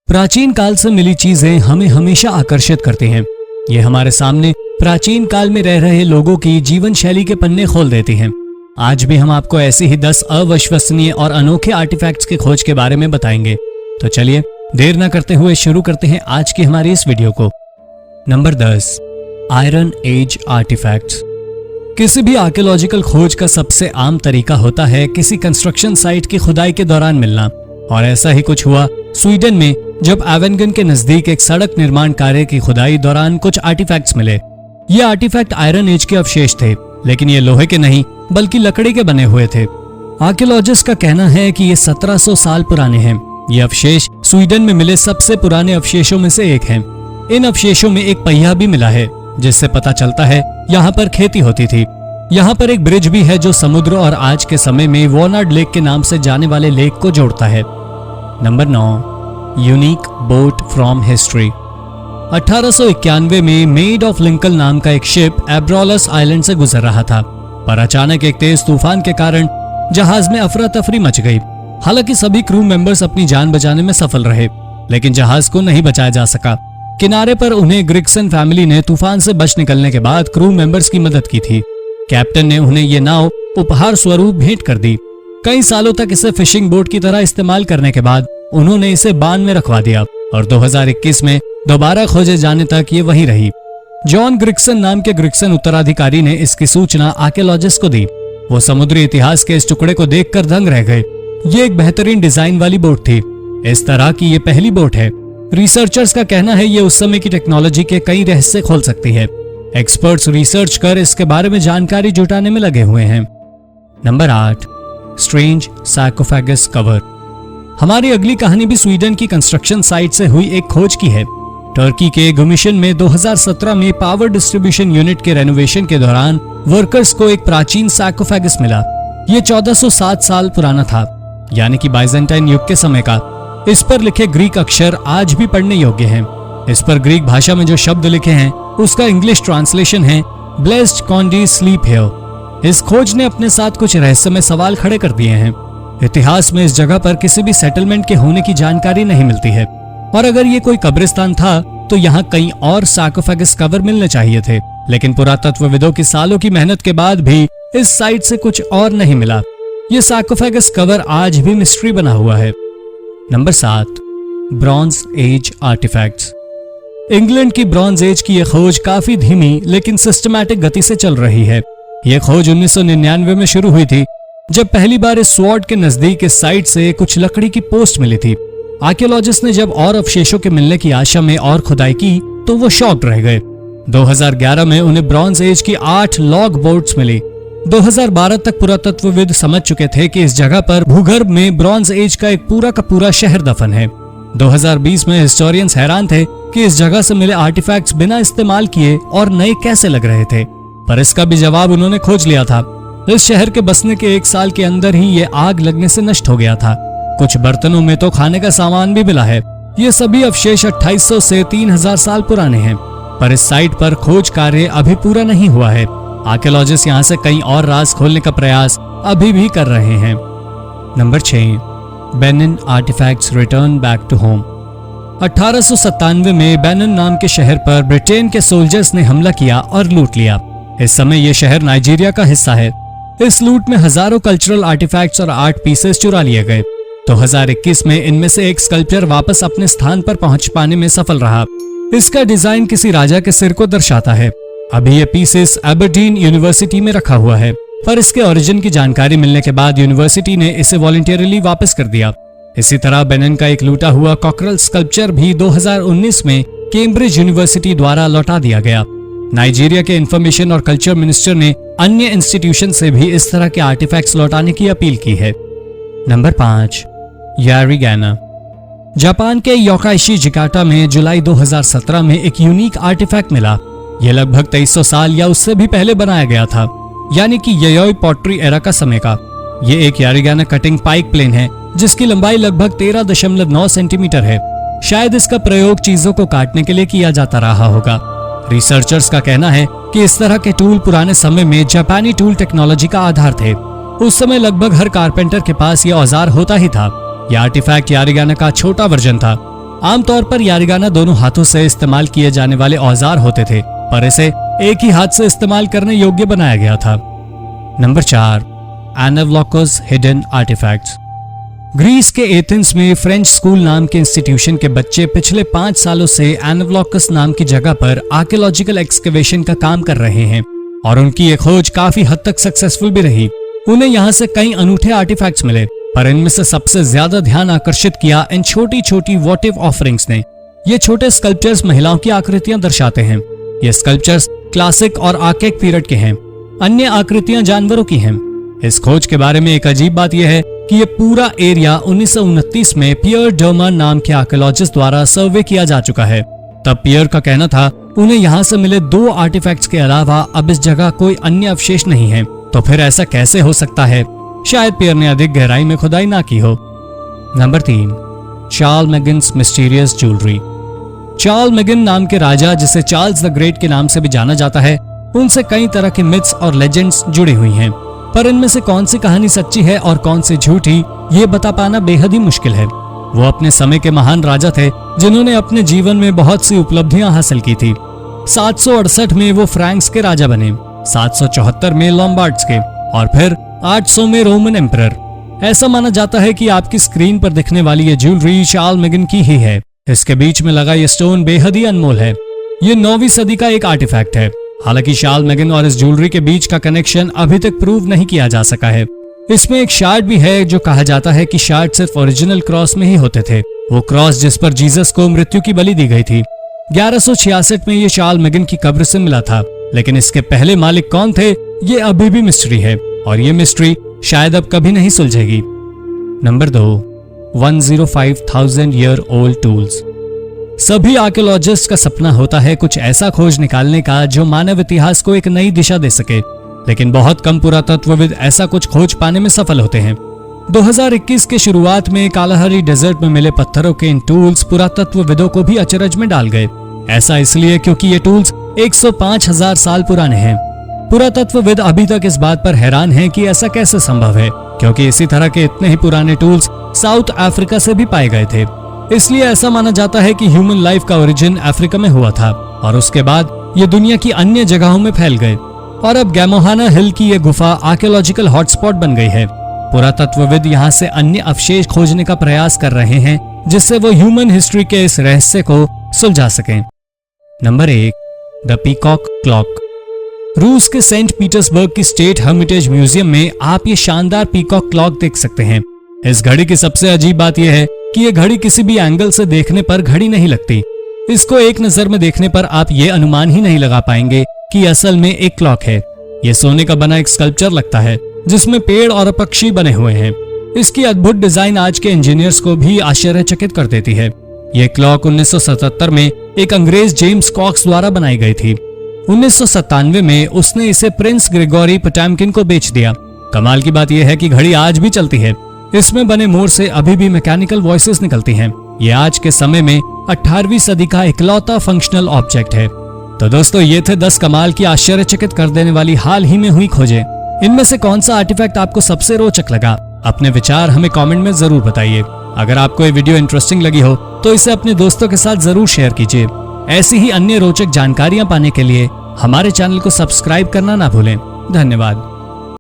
प्राचीन काल से मिली चीजें हमें हमेशा आकर्षित करती हैं। ये हमारे सामने प्राचीन काल में रह रहे लोगों की जीवन शैली के पन्ने खोल देती हैं। आज भी हम आपको ऐसी ही 10 अविश्वसनीय और अनोखे आर्टिफैक्ट्स की खोज के बारे में बताएंगे। तो चलिए देर न करते हुए शुरू करते हैं आज की हमारी इस वीडियो को। Number 10, iron age artifacts. किसी भी आर्कियोलॉजिकल खोज का सबसे आम तरीका होता है किसी कंस्ट्रक्शन साइट की खुदाई के दौरान मिलना, और ऐसा ही कुछ हुआ स्वीडन में जब एवेनगन के नजदीक एक सड़क निर्माण कार्य की खुदाई दौरान कुछ आर्टिफैक्ट्स मिले। ये आर्टिफैक्ट आयरन एज के अवशेष थे, लेकिन ये लोहे के नहीं बल्कि लकड़ी के बने हुए थे। आर्कियोलॉजिस्ट का कहना है कि ये 1700 साल पुराने हैं। ये अवशेष स्वीडन में मिले सबसे पुराने अवशेषों में से एक हैं। इन अवशेषों में एक पहिया भी मिला है, जिससे पता चलता है यहाँ पर खेती होती थी। यहाँ पर एक ब्रिज भी है जो समुद्र और आज के समय में वॉनार्ड लेक के नाम से जाने वाले लेक को जोड़ता है। Number 9, unique boat from history. 1891 में मेड ऑफ लिंकन नाम का एक शिप एब्रोलस आइलैंड से गुजर रहा था, पर अचानक एक तेज तूफान के कारण जहाज में अफरा तफरी मच गई। हालांकि सभी क्रू मेंबर्स अपनी जान बचाने में सफल रहे, लेकिन जहाज को नहीं बचाया जा सका। किनारे पर उन्हें ग्रिक्सन फैमिली ने तूफान से बच निकलने के बाद क्रू मेंबर्स की मदद की थी। कैप्टन ने उन्हें ये नाव उपहार स्वरूप भेंट कर दी। कई सालों तक इसे फिशिंग बोट की तरह इस्तेमाल करने के बाद उन्होंने इसे बांध में रखवा दिया और 2021 में दोबारा खोजे जाने तक ये वहीं रही। जॉन ग्रिक्सन नाम के ग्रिक्सन उत्तराधिकारी ने इसकी सूचना आर्कियोलॉजिस्ट को दी। वो समुद्री इतिहास के इस टुकड़े को देखकर दंग रह गए। ये एक बेहतरीन डिजाइन वाली बोट थी। इस तरह की ये पहली बोट है। रिसर्चर्स का कहना है ये उस समय की टेक्नोलॉजी के कई रहस्य खोल सकती है। एक्सपर्ट्स रिसर्च कर इसके बारे में जानकारी जुटाने में लगे हुए हैं। Number 8, strange sarcophagus cover. हमारी अगली कहानी भी स्वीडन की कंस्ट्रक्शन साइट से हुई एक खोज की है। टर्की के गुमिशन में 2017 में पावर डिस्ट्रीब्यूशन यूनिट के रेनोवेशन के दौरान वर्कर्स को एक प्राचीन सार्कोफेगस मिला। ये 1407 साल पुराना था, यानी कि बाइजेंटाइन युग के समय का। इस पर लिखे ग्रीक अक्षर आज भी पढ़ने योग्य हैं। इस पर ग्रीक भाषा में जो शब्द लिखे हैं उसका इंग्लिश ट्रांसलेशन है ब्लेस्ड कॉन्डी स्लीप हियर। इस खोज ने अपने साथ कुछ रहस्यमय सवाल खड़े कर दिए हैं। इतिहास में इस जगह पर किसी भी सेटलमेंट के होने की जानकारी नहीं मिलती है, और अगर ये कोई कब्रिस्तान था तो यहाँ कई और सार्कोफेगस कवर मिलने चाहिए थे। लेकिन पुरातत्वविदों की सालों की मेहनत के बाद भी इस साइट से कुछ और नहीं मिला। ये सार्कोफेगस कवर आज भी मिस्ट्री बना हुआ है। Number 7, bronze age artifacts. England की ब्रॉन्ज एज की यह खोज काफी धीमी लेकिन सिस्टमैटिक गति से चल रही है। यह खोज 1999 में शुरू हुई थी, जब पहली बार इस स्वॉर्ड के नजदीक इस साइट से कुछ लकड़ी की पोस्ट मिली थी। आर्कियोलॉजिस्ट ने जब और अवशेषों के मिलने की आशा में और खुदाई की तो वो शॉक्ड रह गए। 2011 में उन्हें ब्रॉन्ज एज की 8 लॉग बोट्स मिली। 2012 तक पुरातत्वविद समझ चुके थे कि इस जगह पर भूगर्भ में ब्रॉन्ज एज का एक पूरा का पूरा शहर दफन है। 2020 में हिस्टोरियंस हैरान थे कि इस जगह से मिले आर्टिफैक्ट्स बिना इस्तेमाल किए और नए कैसे लग रहे थे, पर इसका भी जवाब उन्होंने खोज लिया था। इस शहर के बसने के 1 साल के अंदर ही ये आग लगने से नष्ट हो गया था। कुछ बर्तनों में तो खाने का सामान भी मिला है। ये सभी अवशेष 2800 से 3000 साल पुराने हैं, पर इस साइट पर खोज कार्य अभी पूरा नहीं हुआ है। आर्कियोलॉजिस्ट यहाँ से कई और राज खोलने का प्रयास अभी भी कर रहे हैं। Number 6, Benin artifacts return back to home. 1897 में बेनिन नाम के शहर पर ब्रिटेन के सोल्जर्स ने हमला किया और लूट लिया। इस समय यह शहर नाइजीरिया का हिस्सा है। इस लूट में हजारों कल्चरल आर्टिफैक्ट्स और आर्ट पीसेस चुरा लिए गए। 2021 में इनमें से एक स्कल्पचर वापस अपने स्थान पर पहुंच पाने में सफल रहा। इसका डिजाइन किसी राजा के सिर को दर्शाता है। अभी ये पीसेस एबरडीन यूनिवर्सिटी में रखा हुआ है, पर इसके ओरिजिन की जानकारी मिलने के बाद यूनिवर्सिटी ने इसे वॉलंटियरली वापस कर दिया। इसी तरह बेनिन का एक लूटा हुआ कॉकरल स्कल्पचर भी 2019 में कैम्ब्रिज यूनिवर्सिटी द्वारा लौटा दिया गया। नाइजीरिया के इंफॉर्मेशन और कल्चर मिनिस्टर ने अन्य इंस्टीट्यूशन से भी इस तरह के आर्टिफैक्ट्स लौटाने की अपील की है। नंबर 5, यारिगाना। जापान के योकाइशी जिकाटा में जुलाई 2017 में एक यूनिक आर्टिफैक्ट मिला। यह लगभग 2300 साल या उससे भी पहले बनाया गया था, यानी कि ययोई पॉटरी एरा का समय का। यह एक यारिगाना कटिंग पाइक प्लेन है जिसकी लंबाई लगभग 13.9 सेंटीमीटर है। शायद इसका प्रयोग चीजों को काटने के लिए किया जाता रहा होगा। रिसर्चर्स का कहना है कि इस तरह के टूल पुराने समय में जापानी टूल टेक्नोलॉजी का आधार थे। उस समय लगभग हर कारपेंटर के पास यह औजार होता ही था। यह आर्टिफैक्ट यारिगाना का छोटा वर्जन था। आमतौर पर यारिगाना दोनों हाथों से इस्तेमाल किए जाने वाले औजार होते थे, पर इसे एक ही हाथ से इस्तेमाल करने योग्य बनाया गया था। नंबर 4, एनाव्लोकस हिडन आर्टिफैक्ट्स। ग्रीस के एथेंस में फ्रेंच स्कूल नाम के इंस्टीट्यूशन के बच्चे पिछले 5 सालों से एनाव्लोकस नाम की जगह पर आर्कियोलॉजिकल एक्सकवेशन का काम कर रहे हैं और उनकी ये खोज काफी हद तक सक्सेसफुल भी रही। उन्हें यहाँ से कई अनूठे आर्टिफैक्ट्स मिले, पर इनमें से सबसे ज्यादा ध्यान आकर्षित किया इन छोटी छोटी वोटिव ऑफरिंग्स ने। ये छोटे स्कल्पचर्स महिलाओं की आकृतियां दर्शाते हैं। ये स्कल्पचर्स क्लासिक और आर्केक पीरियड के हैं। अन्य आकृतियां जानवरों की हैं। इस खोज के बारे में एक अजीब बात यह है कि ये पूरा एरिया 1929 में पियर डर्मर नाम के आर्कियोलॉजिस्ट द्वारा सर्वे किया जा चुका है। तब पियर का कहना था उन्हें यहाँ से मिले 2 आर्टिफैक्ट्स के अलावा अब इस जगह कोई अन्य अवशेष नहीं है। तो फिर ऐसा कैसे हो सकता है? शायद पियर ने अधिक गहराई में खुदाई ना की हो। Number 3, Charles Magin's mysterious jewellery. Charles Magin नाम के राजा, जिसे चार्ल्स द ग्रेट के नाम से भी जाना जाता है, उनसे कई तरह के मिथ्स और लेजेंड्स जुड़ी हुई हैं। पर इनमें से कौन सी कहानी सच्ची है और कौन सी झूठी, ये बता पाना बेहद ही मुश्किल है। वो अपने समय के महान राजा थे जिन्होंने अपने जीवन में बहुत सी उपलब्धियां हासिल की थी। 768 में वो फ्रैंक्स के राजा बने, 774 में लॉम्बार्ड्स के और फिर 800 में रोमन एम्परर। ऐसा माना जाता है कि आपकी स्क्रीन पर दिखने वाली ये ज्वेलरी चार्ल्स मैगिन की ही है। इसके बीच में लगा ये स्टोन बेहद ही अनमोल है। ये 9वीं सदी का एक आर्टिफैक्ट है। हालांकि चार्ल्स मैगिन और इस ज्वेलरी के बीच का कनेक्शन अभी तक प्रूव नहीं किया जा सका है। इसमें एक शार्ट भी है जो कहा जाता है कि शार्ट सिर्फ ओरिजिनल क्रॉस में ही होते थे, वो क्रॉस जिस पर जीसस को मृत्यु की बलि दी गई थी। 1166 में ये चार्ल्स मैगिन की कब्र से मिला था, लेकिन इसके पहले मालिक कौन थे ये अभी भी मिस्ट्री है और ये मिस्ट्री शायद अब कभी नहीं सुलझेगी। Number 2, 105,000 year old tools. सभी आर्कियोलॉजिस्ट का सपना होता है कुछ ऐसा खोज निकालने का जो मानव इतिहास को एक नई दिशा दे सके, लेकिन बहुत कम पुरातत्वविद ऐसा कुछ खोज पाने में सफल होते हैं। 2021 के शुरुआत में कालाहारी डेजर्ट में मिले पत्थरों के इन टूल्स पुरातत्वविदों को भी अचरज में डाल गए। ऐसा इसलिए क्योंकि ये टूल्स 105,000 साल पुराने हैं। पुरातत्वविद अभी तक इस बात पर हैरान हैं कि ऐसा कैसे संभव है, क्योंकि इसी तरह के इतने ही पुराने टूल्स साउथ अफ्रीका से भी पाए गए थे। इसलिए ऐसा माना जाता है कि ह्यूमन लाइफ का ओरिजिन अफ्रीका में हुआ था और उसके बाद ये दुनिया की अन्य जगहों में फैल गए और अब गैमोहाना हिल की ये गुफा आर्कियोलॉजिकल हॉटस्पॉट बन गई है। पुरातत्वविद यहाँ से अन्य अवशेष खोजने का प्रयास कर रहे हैं जिससे वो ह्यूमन हिस्ट्री के इस रहस्य को सुलझा सकें। Number 1, the peacock clock. रूस के सेंट पीटर्सबर्ग की स्टेट हर्मिटेज म्यूजियम में आप ये शानदार पीकॉक क्लॉक देख सकते हैं। इस घड़ी की सबसे अजीब बात यह है कि ये घड़ी किसी भी एंगल से देखने पर घड़ी नहीं लगती। इसको एक नजर में देखने पर आप ये अनुमान ही नहीं लगा पाएंगे कि असल में एक क्लॉक है। ये सोने का बना एक स्कल्पचर लगता है जिसमें पेड़ और पक्षी बने हुए हैं। इसकी अद्भुत डिजाइन आज के इंजीनियर्स को भी आश्चर्यचकित कर देती है। ये क्लॉक 1977 में एक अंग्रेज जेम्स कॉक्स द्वारा बनाई गई थी। 1997 में उसने इसे प्रिंस ग्रेगोरी पोटामकिन को बेच दिया। कमाल की बात यह है कि घड़ी आज भी चलती है। इसमें बने मोर से अभी भी मैकेनिकल वॉइसेस निकलती हैं। ये आज के समय में 18वीं सदी का इकलौता फंक्शनल ऑब्जेक्ट है। तो दोस्तों, ये थे 10 कमाल की आश्चर्यचकित कर देने वाली हाल ही में हुई खोजें। इनमें से कौन सा आर्टिफैक्ट आपको सबसे रोचक लगा? अपने विचार हमें कमेंट में जरूर बताइए। अगर आपको ये वीडियो इंटरेस्टिंग लगी हो तो इसे अपने दोस्तों के साथ जरूर शेयर कीजिए। ऐसी ही अन्य रोचक जानकारियां पाने के लिए हमारे चैनल को सब्सक्राइब करना ना भूलें। धन्यवाद।